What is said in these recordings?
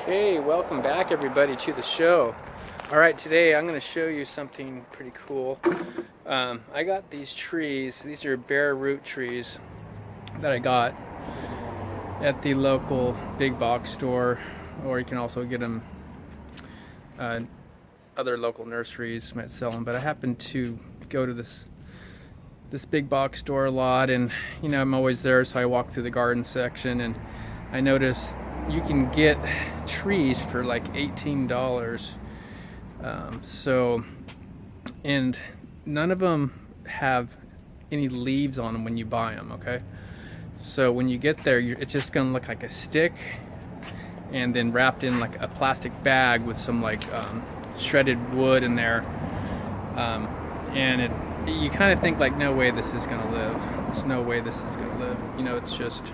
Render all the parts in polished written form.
Okay, welcome back everybody to the show. Alright, today I'm going to show you something pretty cool. I got these trees. These are bare root trees that I got at the local big box store, or you can also get them other local nurseries might sell them, but I happen to go to this big box store a lot, and I'm always there, so I walk through the garden section and I noticed you can get trees for like $18. And none of them have any leaves on them when you buy them, okay? So when you get there, it's just gonna look like a stick and then wrapped in like a plastic bag with some like shredded wood in there. And you kind of think like, no way this is gonna live. There's no way this is gonna live. It's just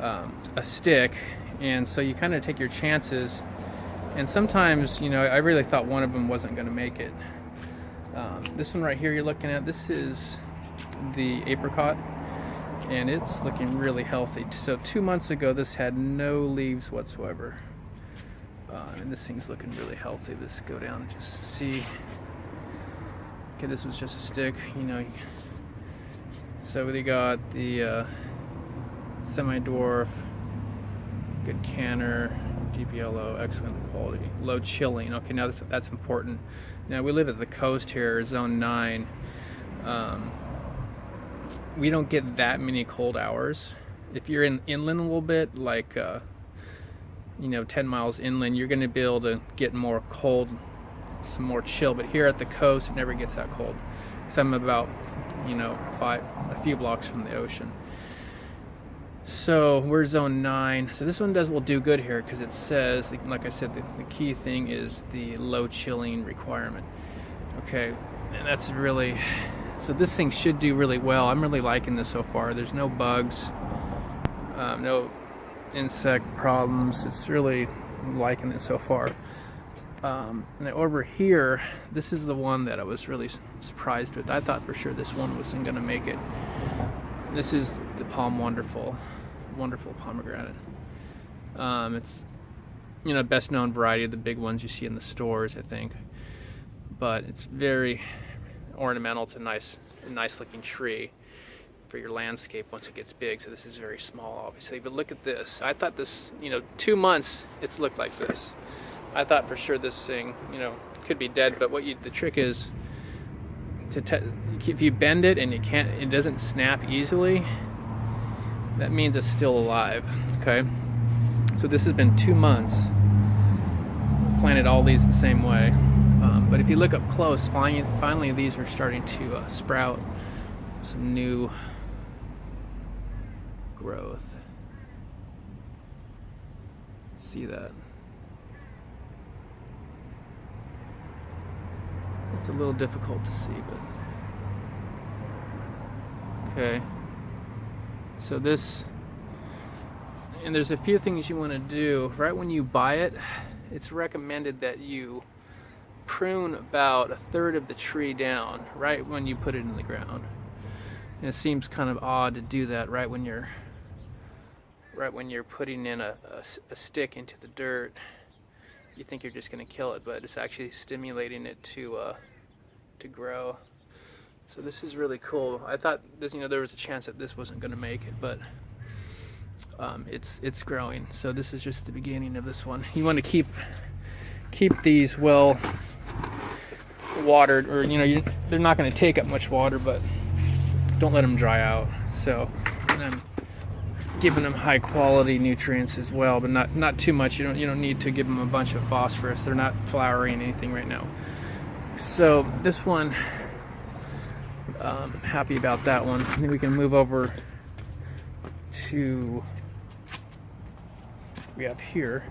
a stick. And so you kind of take your chances, and sometimes I really thought one of them wasn't going to make it. This one right here you're looking at, this is the apricot, and it's looking really healthy. So 2 months ago this had no leaves whatsoever, and this thing's looking really healthy. Let's go down and just see. Okay, this was just a stick, So they got the semi-dwarf, good canner, deep yellow, excellent quality, low chilling. Okay, now that's important. Now we live at the coast here, zone 9. We don't get that many cold hours. If you're inland a little bit, like 10 miles inland, you're going to be able to get more cold, some more chill. But here at the coast, it never gets that cold, because I'm about a few blocks from the ocean. So we're zone 9. So this one will do good here, because it says, like I said, the key thing is the low chilling requirement. Okay, and that's really, so this thing should do really well. I'm really liking this so far. There's no bugs, no insect problems. It's really liking it so far. And over here, this is the one that I was really surprised with. I thought for sure this one wasn't going to make it. This is the Palm Wonderful pomegranate. It's best known variety of the big ones you see in the stores, I think. But it's very ornamental. It's a nice looking tree for your landscape once it gets big. So this is very small, obviously. But look at this. I thought this, 2 months it's looked like this. I thought for sure this thing, could be dead. But the trick is if you bend it and it doesn't snap easily, that means it's still alive. Okay, so this has been 2 months. Planted all these the same way, but if you look up close, finally these are starting to sprout some new growth. See that? It's a little difficult to see, but okay. So this, and there's a few things you want to do. Right when you buy it, it's recommended that you prune about 1/3 of the tree down right when you put it in the ground. And it seems kind of odd to do that right when you're putting in a stick into the dirt. You think you're just going to kill it, but it's actually stimulating it to grow. So this is really cool. I thought this, there was a chance that this wasn't going to make it, but it's growing. So this is just the beginning of this one. You want to keep these well watered, or they're not going to take up much water, but don't let them dry out. So, and I'm giving them high quality nutrients as well, but not too much. You don't need to give them a bunch of phosphorus. They're not flowering anything right now. So this one, happy about that one. And then we can move over to, we have here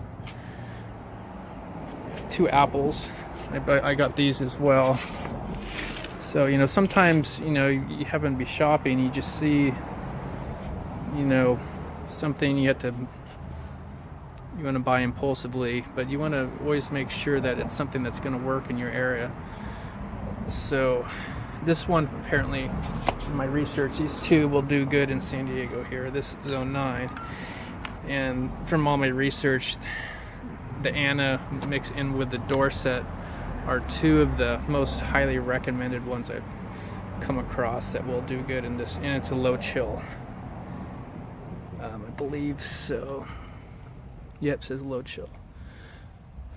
2 apples. I got these as well. So sometimes you happen to be shopping, you just see something you want to buy impulsively, but you want to always make sure that it's something that's going to work in your area. So this one, apparently, in my research, these 2 will do good in San Diego here. This is zone 9. And from all my research, the Anna mixed in with the Dorset are two of the most highly recommended ones I've come across that will do good in this, and it's a low chill. I believe so. Yep, it says low chill.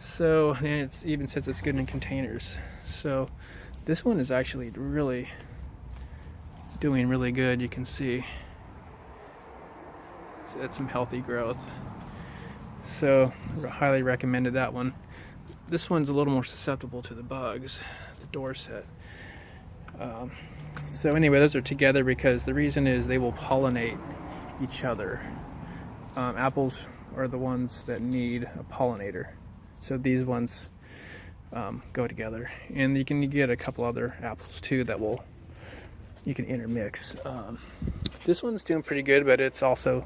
So, and it even says it's good in containers. So this one is actually really doing really good. You can see so that's some healthy growth. So highly recommended that one. This one's a little more susceptible to the bugs, the Dorset. So anyway, those are together because the reason is they will pollinate each other. Apples are the ones that need a pollinator, so these ones go together, and you can get a couple other apples too that you can intermix. This one's doing pretty good, but it's also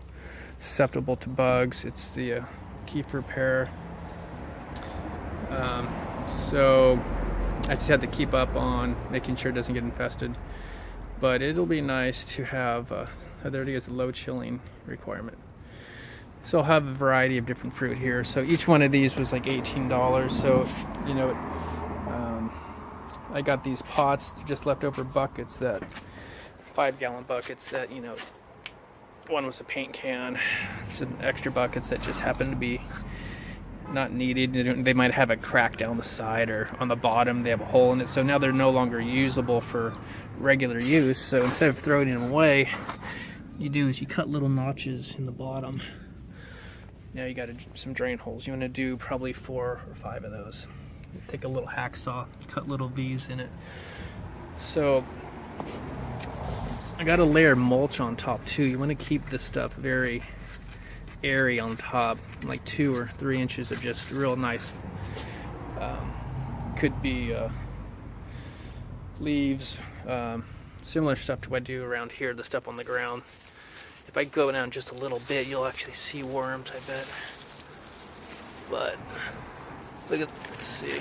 susceptible to bugs. It's the Kiefer pear. So I just had to keep up on making sure it doesn't get infested, but it'll be nice to have there it is, a low chilling requirement. So I'll have a variety of different fruit here. So each one of these was like $18. So, you know, I got these pots, just leftover buckets, that 5-gallon buckets that, you know, one was a paint can, some extra buckets that just happened to be not needed. They might have a crack down the side or on the bottom, they have a hole in it. So now they're no longer usable for regular use. So instead of throwing them away, you do is you cut little notches in the bottom. Now you got some drain holes. You want to do probably 4 or 5 of those. Take a little hacksaw, cut little V's in it. So I got to layer mulch on top too. You want to keep this stuff very airy on top, like 2 or 3 inches of just real nice. Could be leaves, similar stuff to what I do around here, the stuff on the ground. If I go down just a little bit, you'll actually see worms, I bet. But look at, let's see.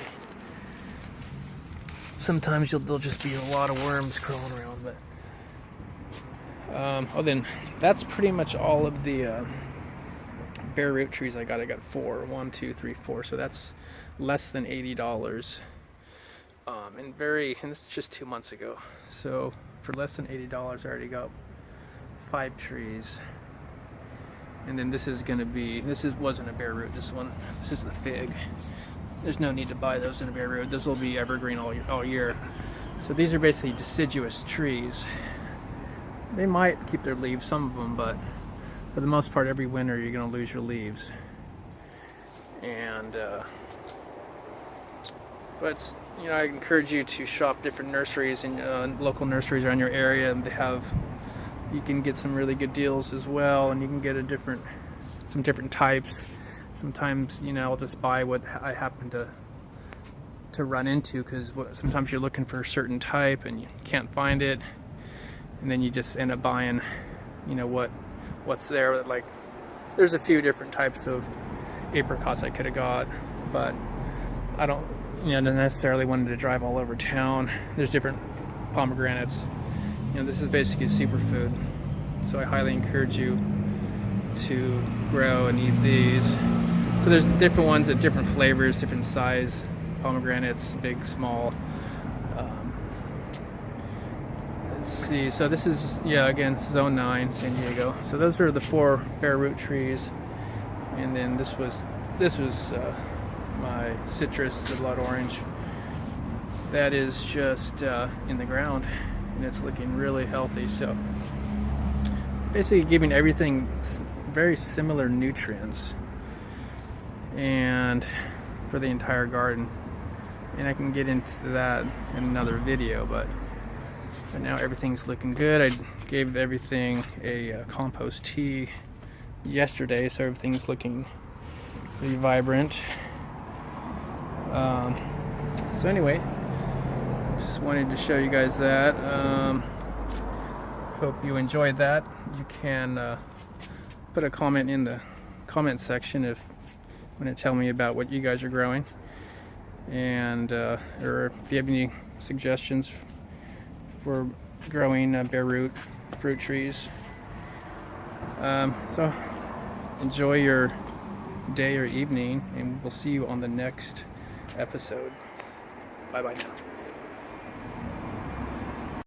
Sometimes there'll just be a lot of worms crawling around. But then that's pretty much all of the bare root trees I got. I got 4, 1, 2, 3, 4. So that's less than $80. And this is just 2 months ago. So for less than $80, I already got 5 trees. And then this wasn't a bare root, this is the fig. There's no need to buy those in a bare root. This will be evergreen all year. So these are basically deciduous trees. They might keep their leaves, some of them, but for the most part every winter you're going to lose your leaves. And but you know, I encourage you to shop different nurseries and local nurseries around your area, and you can get some really good deals as well, and you can get some different types. Sometimes, you know, I'll just buy what I happen to run into, because sometimes you're looking for a certain type and you can't find it, and then you just end up buying, you know, what's there. Like, there's a few different types of apricots I could have got, but I don't, you know, necessarily wanted to drive all over town. There's different pomegranates. You know, this is basically a superfood, so I highly encourage you to grow and eat these. So there's different ones at different flavors, different size pomegranates, big, small. Let's see, so this is, yeah, again, Zone 9, San Diego. So those are the 4 bare root trees, and then this was my citrus, the blood orange. That is just in the ground, and it's looking really healthy. So basically giving everything very similar nutrients, and for the entire garden. And I can get into that in another video, but right now everything's looking good. I gave everything a compost tea yesterday, so everything's looking pretty vibrant. So anyway, just wanted to show you guys that. Hope you enjoyed that. You can put a comment in the comment section if you want to tell me about what you guys are growing, and or if you have any suggestions for growing bare root fruit trees. So enjoy your day or evening, and we'll see you on the next episode. Bye bye now.